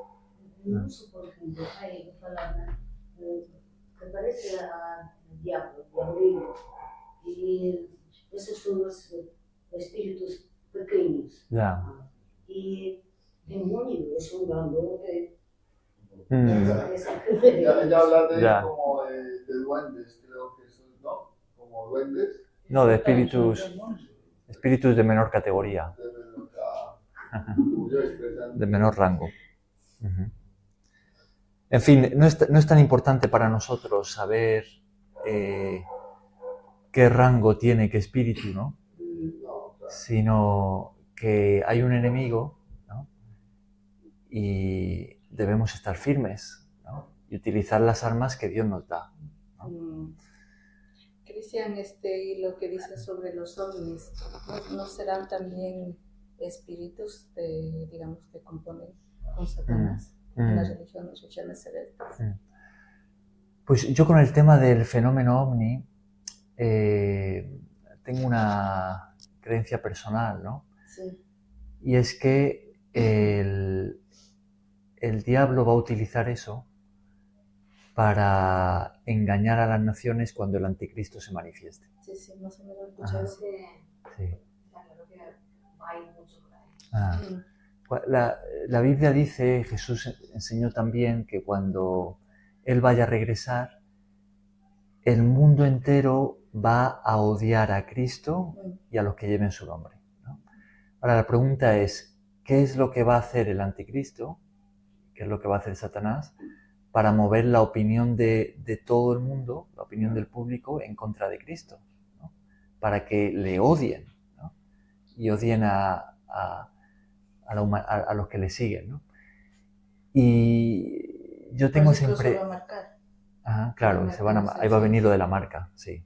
En el uso, por ejemplo, hay una palabra que parece al diablo, diablillo, y esos son los espíritus pequeños.
Ya.
Y demonio es un grandote.
Ya hablar de
Ya.
como de duendes, creo que eso, ¿no? Como duendes.
No, de espíritus de menor categoría, de menor rango. En fin, no es tan importante para nosotros saber qué rango tiene qué espíritu, ¿no? Sino que hay un enemigo, ¿no? Y debemos estar firmes, ¿no? Y utilizar las armas que Dios nos da, ¿no?
Cristian, y lo que dice sobre los ovnis, ¿no serán también espíritus digamos, que componen con Satanás en las religiones celestes?
Pues yo con el tema del fenómeno ovni tengo una creencia personal, ¿no?
Sí.
Y es que el diablo va a utilizar eso para engañar a las naciones cuando el anticristo se manifieste.
Sí, más o menos lo escuché.
Sí.
Claro que hay mucho por ahí.
La Biblia dice, Jesús enseñó también que cuando Él vaya a regresar, el mundo entero va a odiar a Cristo y a los que lleven su nombre, ¿no? Ahora la pregunta es, ¿qué es lo que va a hacer el anticristo? ¿Qué es lo que va a hacer Satanás? Para mover la opinión de todo el mundo, la opinión del público en contra de Cristo, ¿no? Para que le odien, ¿no? Y odien a los que le siguen, ¿no? Y yo tengo siempre...
Se va a marcar.
Ajá, claro, ahí va a venir lo de la marca, sí.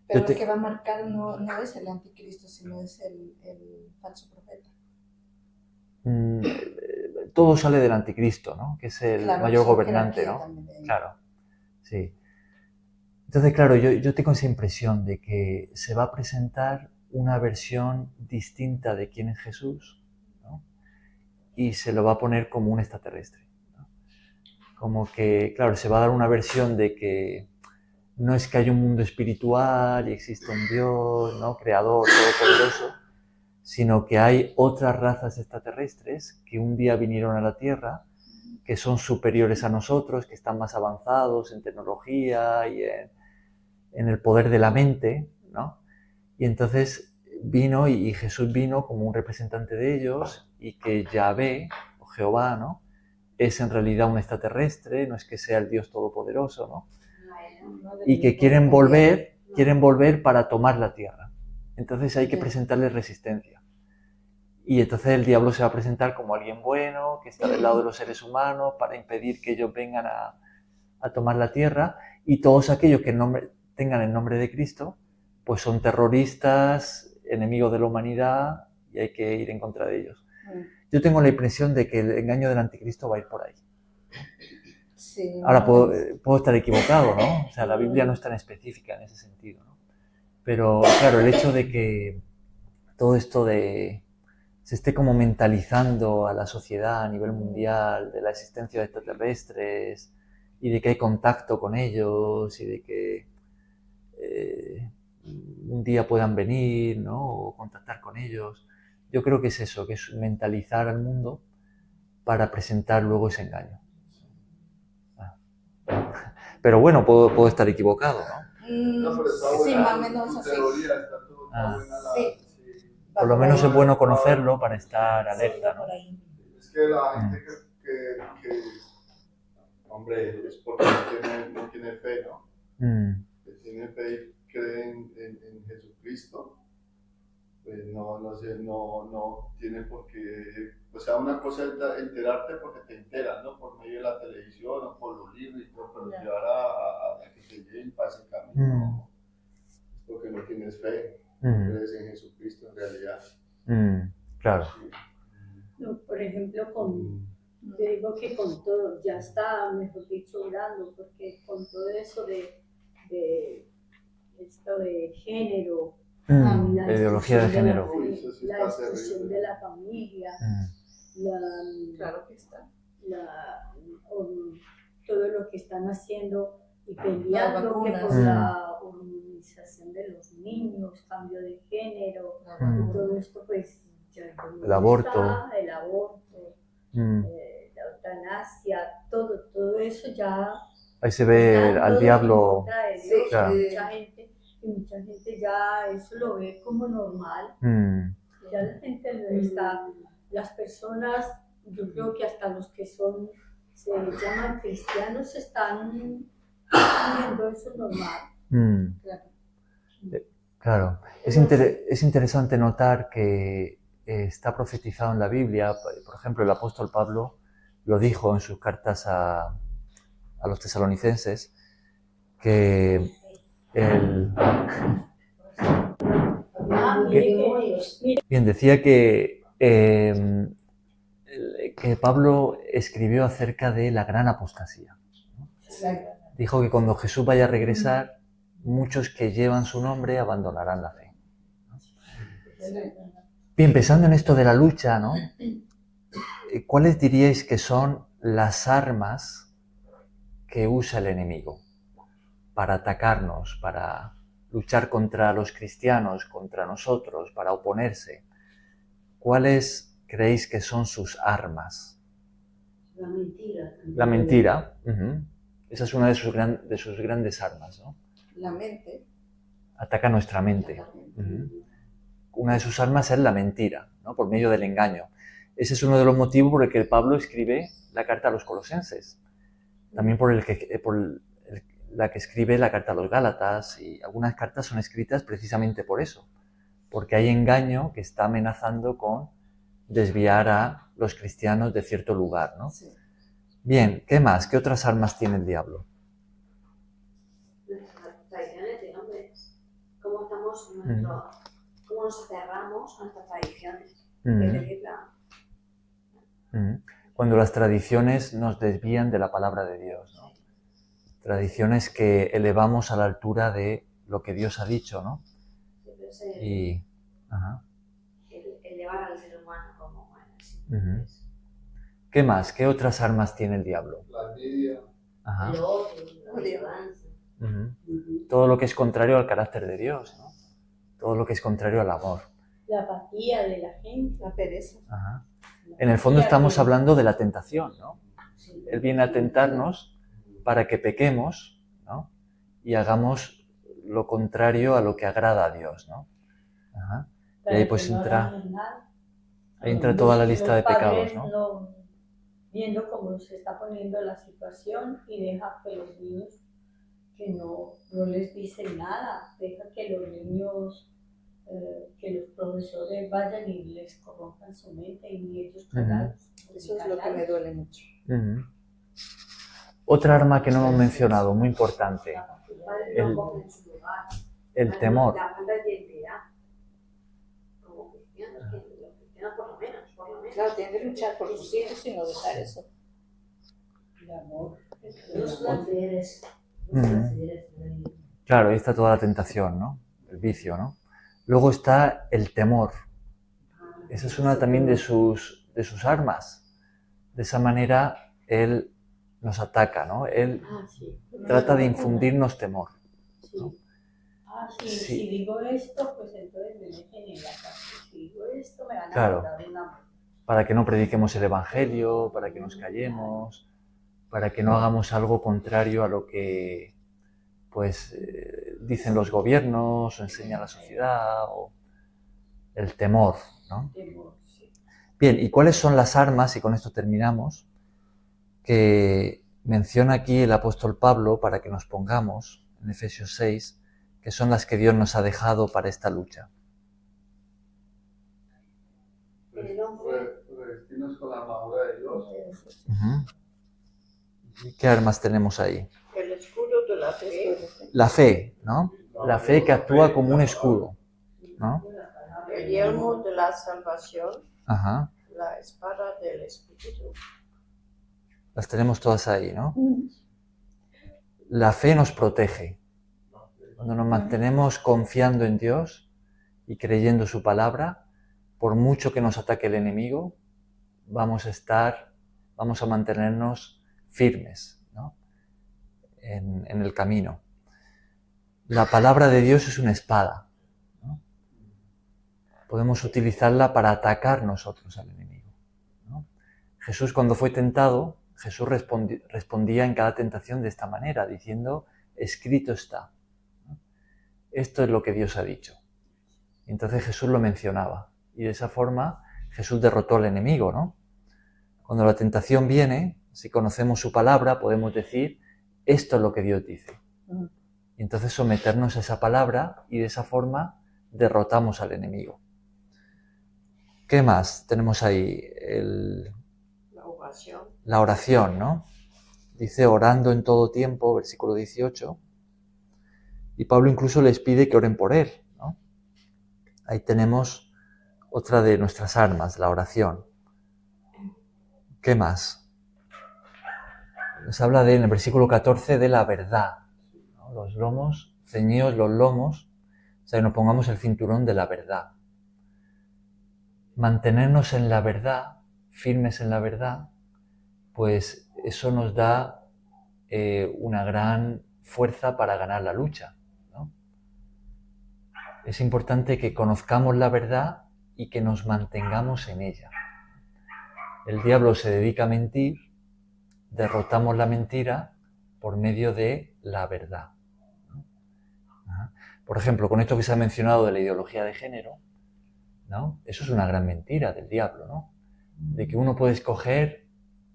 Pero el que va a marcar no es el anticristo, sino es el falso profeta.
Todo sale del anticristo, ¿no? Que es el mayor gobernante, ¿no?
También.
Claro, sí. Entonces, claro, yo tengo esa impresión de que se va a presentar una versión distinta de quién es Jesús, ¿no? Y se lo va a poner como un extraterrestre, ¿no? Como que, claro, se va a dar una versión de que no es que haya un mundo espiritual y existe un Dios, ¿no? Creador, todopoderoso, sino que hay otras razas extraterrestres que un día vinieron a la Tierra, que son superiores a nosotros, que están más avanzados en tecnología y en el poder de la mente, ¿no? Y entonces vino y Jesús vino como un representante de ellos y que Yahvé, o Jehová, ¿no? Es en realidad un extraterrestre, no es que sea el Dios todopoderoso, ¿no? Y que quieren volver para tomar la Tierra. Entonces hay que presentarles resistencia. Y entonces el diablo se va a presentar como alguien bueno, que está del lado de los seres humanos para impedir que ellos vengan a tomar la Tierra, y todos aquellos que tengan el nombre de Cristo pues son terroristas, enemigos de la humanidad y hay que ir en contra de ellos. Yo tengo la impresión de que el engaño del anticristo va a ir por ahí.
Sí,
Ahora puedo estar equivocado, ¿no? O sea, la Biblia no es tan específica en ese sentido, ¿no? Pero claro, el hecho de que todo esto se esté como mentalizando a la sociedad a nivel mundial de la existencia de extraterrestres y de que hay contacto con ellos y de que un día puedan venir, ¿no? O contactar con ellos. Yo creo que es eso, que es mentalizar al mundo para presentar luego ese engaño. Pero bueno, puedo estar equivocado, ¿no?
No, pero está
Sí,
buena
más o menos
tu
así.
teoría, está buena
Sí.
Por lo menos es bueno conocerlo para estar alerta, ¿no?
Es que la gente que hombre, es porque no tiene fe, ¿no? Que tiene fe y cree en Jesucristo, pues no tiene por qué, o sea, una cosa es enterarte porque te enteras, ¿no? Por medio de la televisión o por los libros y todo, pero llevar a que te lleven para ese camino, es porque no tienes fe, no crees en Jesucristo en realidad.
Claro.
No, por ejemplo, te digo que con todo, ya está, mejor dicho, orando, porque con todo eso de esto de género,
La ideología de género.
la destrucción de la familia,
Claro que está.
todo lo que están haciendo y peleando que por la hormonización de los niños, cambio de género, y todo esto, pues ya
el aborto,
la eutanasia, todo eso ya
ahí se ve al diablo.
Sí, claro. Mucha gente ya eso lo ve como normal. Ya la gente está, las personas, yo creo que hasta los que se llaman cristianos están viendo eso normal.
Claro, es interesante notar que está profetizado en la Biblia. Por ejemplo, el apóstol Pablo lo dijo en sus cartas a los tesalonicenses, que decía que Pablo escribió acerca de la gran apostasía. Dijo que cuando Jesús vaya a regresar, muchos que llevan su nombre abandonarán la fe. Bien, pensando en esto de la lucha, ¿no? ¿Cuáles diríais que son las armas que usa el enemigo para atacarnos, para luchar contra los cristianos, contra nosotros, para oponerse? ¿Cuáles creéis que son sus armas?
La mentira.
La mentira. Esa es una de sus grandes armas, ¿no?
La mente.
Ataca nuestra mente. Una de sus armas es la mentira, ¿no? Por medio del engaño. Ese es uno de los motivos por el que Pablo escribe la carta a los Colosenses. También por la que escribe la carta a los Gálatas, y algunas cartas son escritas precisamente por eso, porque hay engaño que está amenazando con desviar a los cristianos de cierto lugar, ¿no? Sí. Bien, ¿qué más? ¿Qué otras armas tiene el diablo?
Nuestras tradiciones de hombres, cómo nos aferramos a nuestras tradiciones, es decir,
cuando las tradiciones nos desvían de la palabra de Dios, ¿no? Tradiciones que elevamos a la altura de lo que Dios ha dicho, ¿no? Y
elevar al ser humano como
¿Qué más? ¿Qué otras armas tiene el diablo?
La envidia.
el odio.
Todo lo que es contrario al carácter de Dios, ¿no? Todo lo que es contrario al amor.
La apatía de la gente.
La pereza.
En el fondo estamos hablando de la tentación, ¿no? Él viene a tentarnos para que pequemos, ¿no? Y hagamos lo contrario a lo que agrada a Dios, ¿no? Y ahí pues entra toda la lista de pecados, ¿no?
Viendo cómo se está poniendo la situación y deja que los niños que no les dicen nada, deja que los niños, que los profesores vayan y les corrompan su mente y ellos callados.
Eso es lo que me duele mucho.
Otra arma que no hemos mencionado, muy importante. el temor.
La falta de identidad. Como cristianos, que los cristianos por lo menos.
Claro, tienen que luchar por sus hijos y no dejar eso.
El amor.
Los placeres.
Claro, ahí está toda la tentación, ¿no? El vicio, ¿no? Luego está el temor. Esa es una también de sus armas. De esa manera él nos ataca, ¿no? Él trata de infundirnos temor, ¿no?
Si digo esto, pues entonces me meten en la cárcel. Si digo esto, me van a
Claro.
matar una muerte.
Para que no prediquemos el evangelio, para que nos callemos, para que no hagamos algo contrario a lo que pues dicen los gobiernos o enseña la sociedad, o el temor, ¿no? Bien, ¿y cuáles son las armas, y con esto terminamos, que menciona aquí el apóstol Pablo para que nos pongamos en Efesios 6, que son las que Dios nos ha dejado para esta lucha?
Revestirnos con la armadura de Dios.
¿Y qué armas tenemos ahí?
El escudo de la fe.
La fe, ¿no? La fe que actúa como un escudo, ¿no?
El yelmo de la salvación.
Ajá.
La espada del Espíritu.
Las tenemos todas ahí, ¿no? La fe nos protege. Cuando nos mantenemos confiando en Dios y creyendo su palabra, por mucho que nos ataque el enemigo, vamos a mantenernos firmes, ¿no? en el camino. La palabra de Dios es una espada, ¿no? Podemos utilizarla para atacar nosotros al enemigo, ¿no? Jesús, cuando fue tentado, Jesús respondía en cada tentación de esta manera, diciendo, escrito está, ¿no? Esto es lo que Dios ha dicho. Entonces Jesús lo mencionaba, y de esa forma Jesús derrotó al enemigo, ¿no? Cuando la tentación viene, si conocemos su palabra, podemos decir, esto es lo que Dios dice. Y entonces someternos a esa palabra, y de esa forma derrotamos al enemigo. ¿Qué más tenemos ahí? La oración, ¿no? Dice, orando en todo tiempo, versículo 18. Y Pablo incluso les pide que oren por él, ¿no? Ahí tenemos otra de nuestras armas, la oración. ¿Qué más? Nos habla en el versículo 14 de la verdad, ¿no? Los lomos, ceñidos los lomos, o sea, que nos pongamos el cinturón de la verdad. Mantenernos en la verdad, firmes en la verdad, pues eso nos da una gran fuerza para ganar la lucha, ¿no? Es importante que conozcamos la verdad y que nos mantengamos en ella. El diablo se dedica a mentir, derrotamos la mentira por medio de la verdad, ¿no? Por ejemplo, con esto que se ha mencionado de la ideología de género, ¿no? Eso es una gran mentira del diablo, ¿no? De que uno puede escoger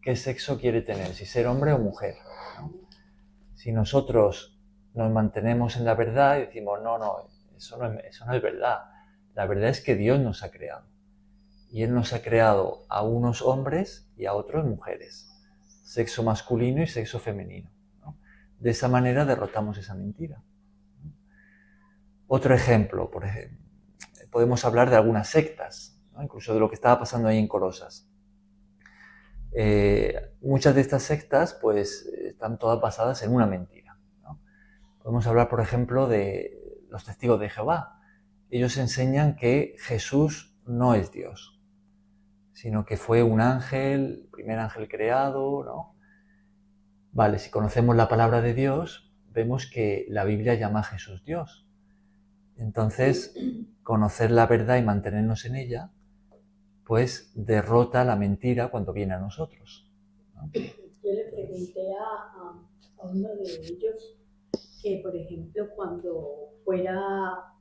qué sexo quiere tener, si ser hombre o mujer, ¿no? Si nosotros nos mantenemos en la verdad y decimos, eso no es verdad. La verdad es que Dios nos ha creado. Y Él nos ha creado a unos hombres y a otros mujeres. Sexo masculino y sexo femenino, ¿no? De esa manera derrotamos esa mentira. Otro ejemplo, por ejemplo, podemos hablar de algunas sectas, ¿no? Incluso de lo que estaba pasando ahí en Colosas. Muchas de estas sectas pues están todas basadas en una mentira, ¿no? Podemos hablar, por ejemplo, de los testigos de Jehová. Ellos enseñan que Jesús no es Dios, sino que fue un ángel, el primer ángel creado, ¿no? Vale, si conocemos la palabra de Dios, vemos que la Biblia llama a Jesús Dios. Entonces, conocer la verdad y mantenernos en ella, pues derrota la mentira cuando viene a nosotros, ¿no?
Yo le pregunté a uno de ellos que, por ejemplo, cuando fuera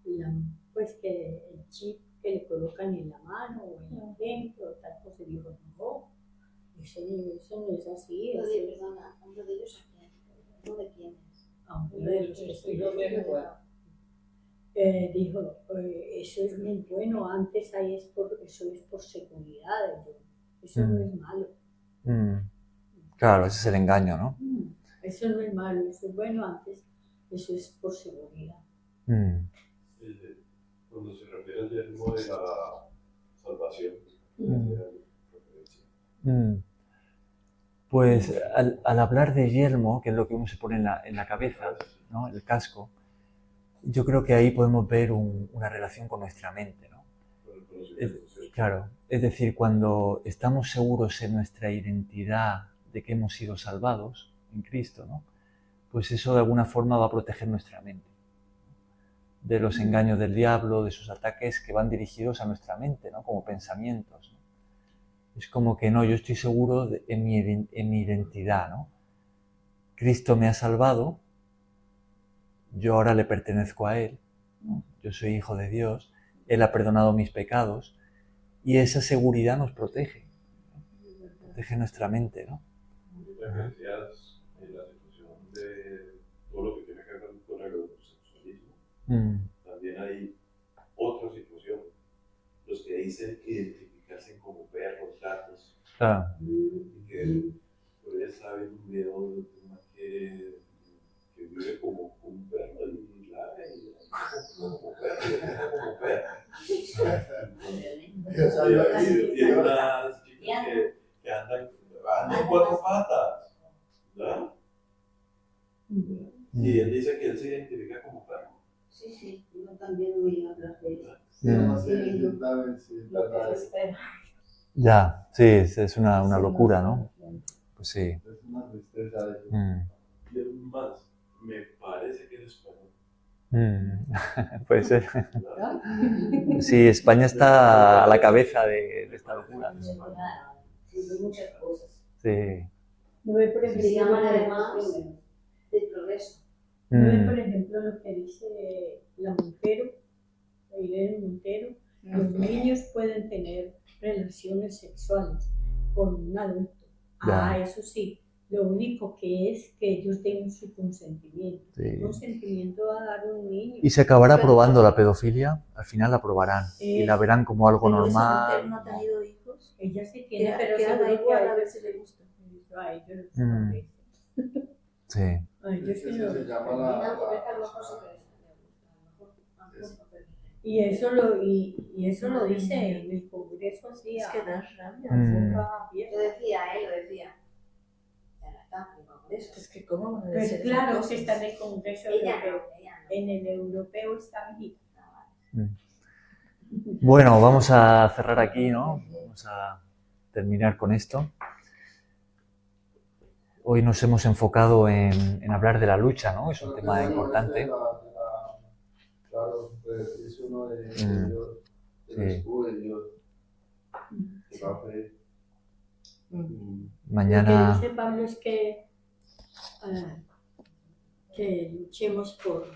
pues que el chip que le colocan en la mano o en la frente o tal cosa, dijo, no, eso no es así.
Perdona, uno de ellos, ¿uno de quiénes?
Uno de los testigos de Jehová. Dijo, eso es muy bueno, antes eso es por seguridad, eso no es malo.
Claro, ese es el engaño, ¿no?
Eso no es malo, eso es bueno, antes eso es por seguridad.
Cuando se refiere al yermo de la salvación,
Pues al hablar de yelmo, que es lo que uno se pone en la cabeza, ¿no? El casco, yo creo que ahí podemos ver una relación con nuestra mente, ¿no? Claro, es decir, cuando estamos seguros en nuestra identidad de que hemos sido salvados en Cristo, ¿no? Pues eso de alguna forma va a proteger nuestra mente de los engaños del diablo, de sus ataques que van dirigidos a nuestra mente, ¿no? Como pensamientos, ¿no? Es como que no, yo estoy seguro en mi identidad, ¿no? Cristo me ha salvado, yo ahora le pertenezco a Él, ¿no? Yo soy hijo de Dios, Él ha perdonado mis pecados y esa seguridad nos protege, ¿no? Protege nuestra mente, ¿no?
Decías en la situación de todo lo que tiene que ver con el homosexualismo, también hay otra situación, los que dicen identificarse como perros, gatos, y que por ahí está viendo un video de una que vive como un perro y la ve como perro, y la como perro. Y unas chicas que andan en cuatro patas, ¿verdad? Y él dice que él se identifica como perro.
Sí, yo también oí otras veces.
Ya, sí, es una locura, ¿no? Pues sí.
Es una tristeza eso.
Y es más, me parece que es español.
Puede ser. Sí, España está a la cabeza de esta locura.
Muchas cosas.
Sí.
No ve, por
Se
ejemplo,
llaman además del progreso.
no ve, por ejemplo, lo que dice la Montero, la Irene Montero, los niños pueden tener relaciones sexuales con un adulto.
Ya.
Eso sí, lo único que es que ellos den su consentimiento.
Sí.
¿Qué consentimiento va a dar un niño?
¿Y se acabará aprobando la pedofilia? Al final la aprobarán y la verán como algo
Pero esa
normal.
mujer no ha tenido hijos.
Ella sí tiene, pero
Que haga
seguro que
igual a ver si le gusta.
a ellos les parece.
Sí.
A ellos sí
Eso
no
se
les
llama
parece. Y eso lo dice en el Congreso así.
Es que da rabia.
Lo decía, lo decía. Ya no está en el Congreso.
Es que cómo van a
Pues
decir
claro
esas
que
cosas.
está en el Congreso
Ella
Europeo.
no, ella no.
En el europeo está aquí.
Bueno, vamos a cerrar aquí, ¿no? Vamos a terminar con esto. Hoy nos hemos enfocado en hablar de la lucha, ¿no? Es un tema importante.
Claro, es uno de Dios, el escudo de Dios, que va a fe.
Mañana.
Lo que dice Pablo es que luchemos por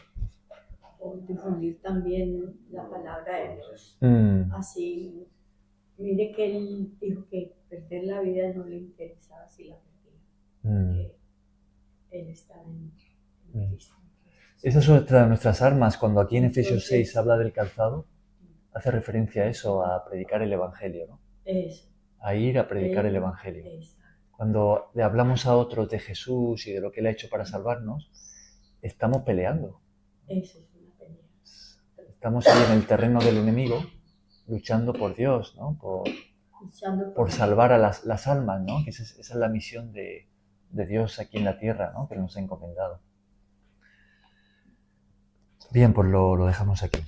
difundir también la palabra de Dios. Así, mire que él dijo que perder la vida no le interesaba si la perdía, que él estaba en Cristo.
Esa es otra de nuestras armas. Cuando aquí en Efesios 6 habla del calzado, hace referencia a eso, a predicar el Evangelio, ¿no?
Eso.
A ir a predicar el Evangelio.
Exacto.
Cuando le hablamos a otros de Jesús y de lo que Él ha hecho para salvarnos, estamos peleando.
Eso es una pelea.
Estamos ahí en el terreno del enemigo, luchando por Dios, ¿no? Por salvar a las almas, ¿no? Que esa es la misión de Dios aquí en la tierra, ¿no? Que nos ha encomendado. Bien, pues lo dejamos aquí.